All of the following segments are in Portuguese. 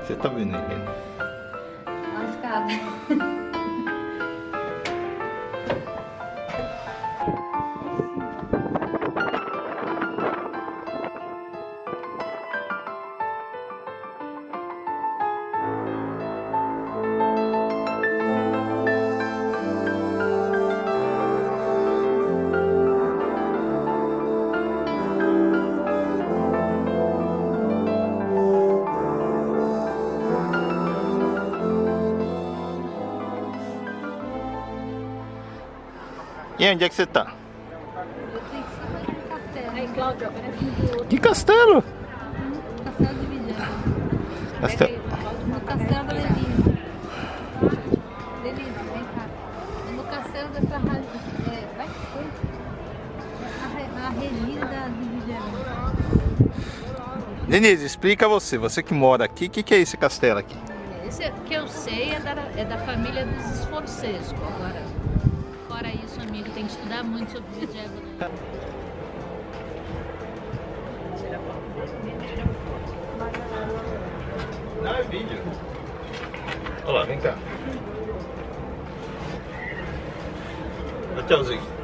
Você tá vendo, Helena? A escada. E aí, onde é que você tá? Eu tô em cima de um castelo. Aí, Cláudia, aparece no outro. Que castelo? Castelo de Vigiana. Castelo. No castelo da Lelinha. Lelinha, vem cá. É no castelo dessa rainha. Vai que foi. A Regina de Vigiana. Denise, explica você que mora aqui, o que é esse castelo aqui? Esse que eu sei é da família dos Esforcesco. Agora, fora isso, amigo, tem que estudar muito sobre o medieval. Né? Não, é vídeo. Olha lá, vem cá. Dá tchauzinho.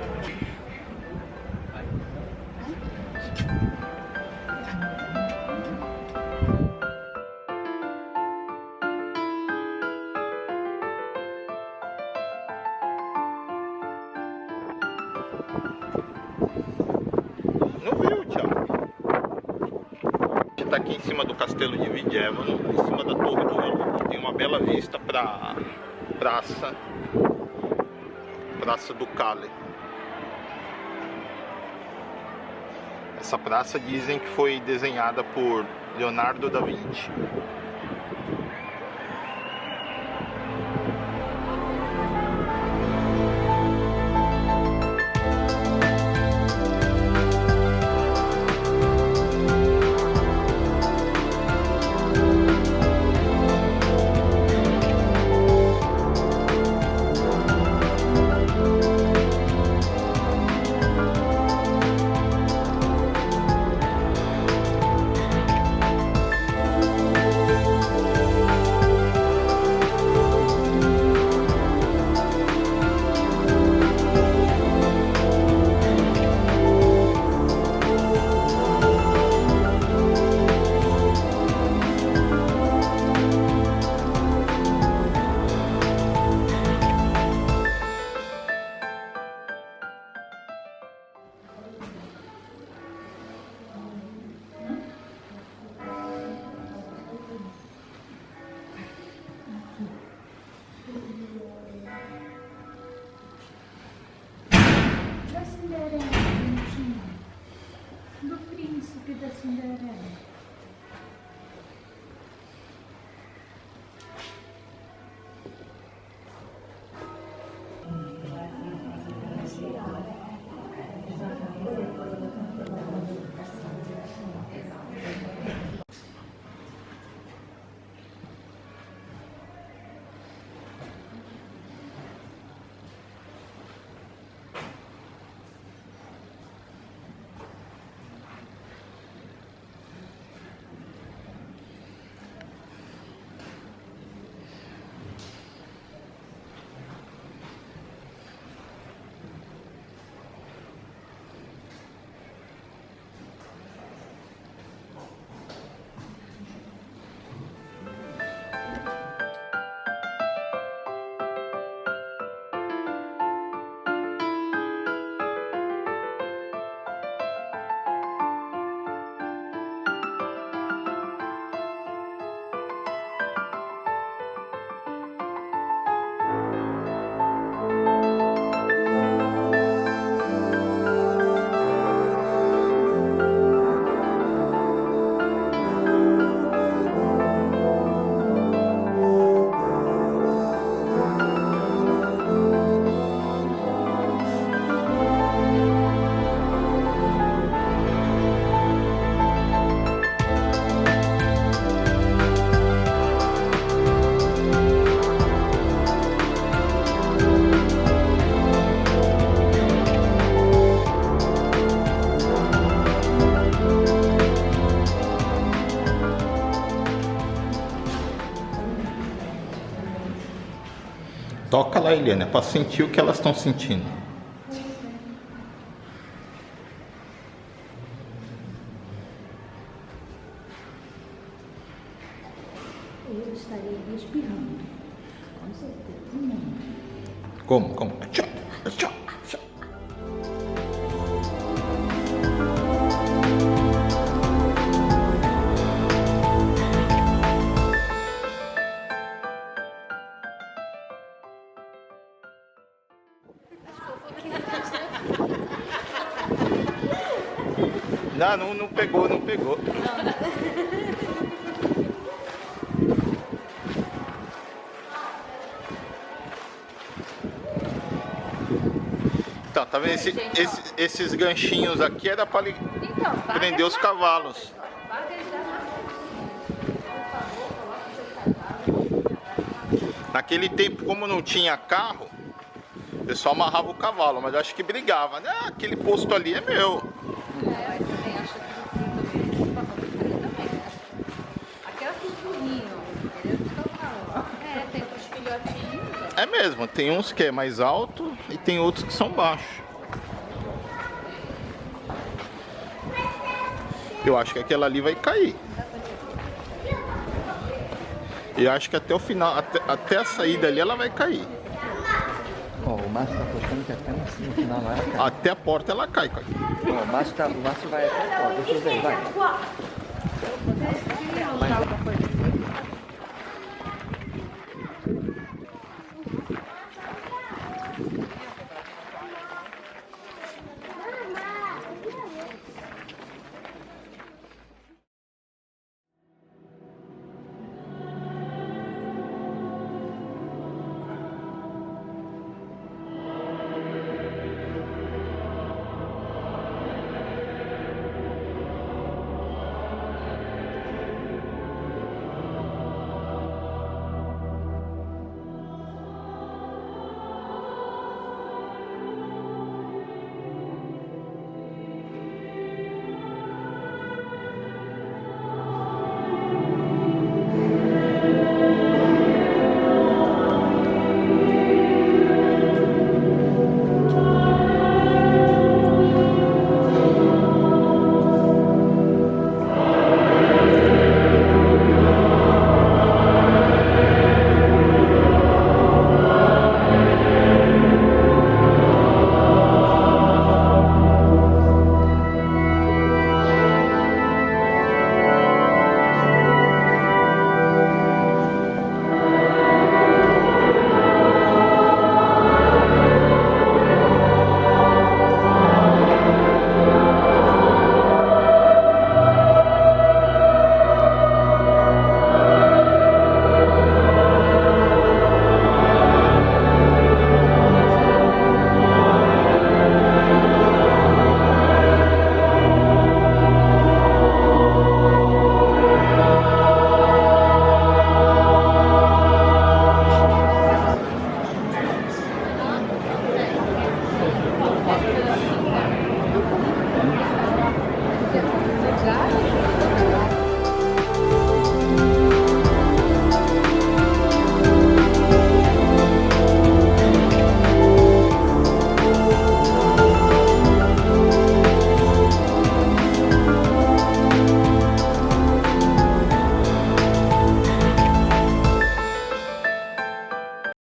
Não viu, tchau. A gente tá aqui em cima do castelo de Vidjevano, em cima da torre do relógio. Tem uma bela vista pra Praça do Cale. Essa praça dizem que foi desenhada por Leonardo da Vinci. Da Cinderela, bonitinha. Do príncipe da Cinderela. Toca lá, Eliane, é pra sentir o que elas estão sentindo. Eu estarei respirando. Com certeza. Muito. Como? Tchau, tchau, tchau. Não pegou, não pegou. Então, tá vendo? Esses ganchinhos aqui era para prender os cavalos. Naquele tempo, como não tinha carro, o pessoal amarrava o cavalo, mas eu acho que brigava, né? Aquele posto ali é meu. É mesmo, tem uns que é mais alto e tem outros que são baixos. Eu acho que aquela ali vai cair. Eu acho que até o final, até a saída ali ela vai cair. Ó, o Márcio tá apostando que até no final lá ela cai. Até a porta ela cai, cara. Ó, o Márcio vai até a porta. Deixa eu ver, vai.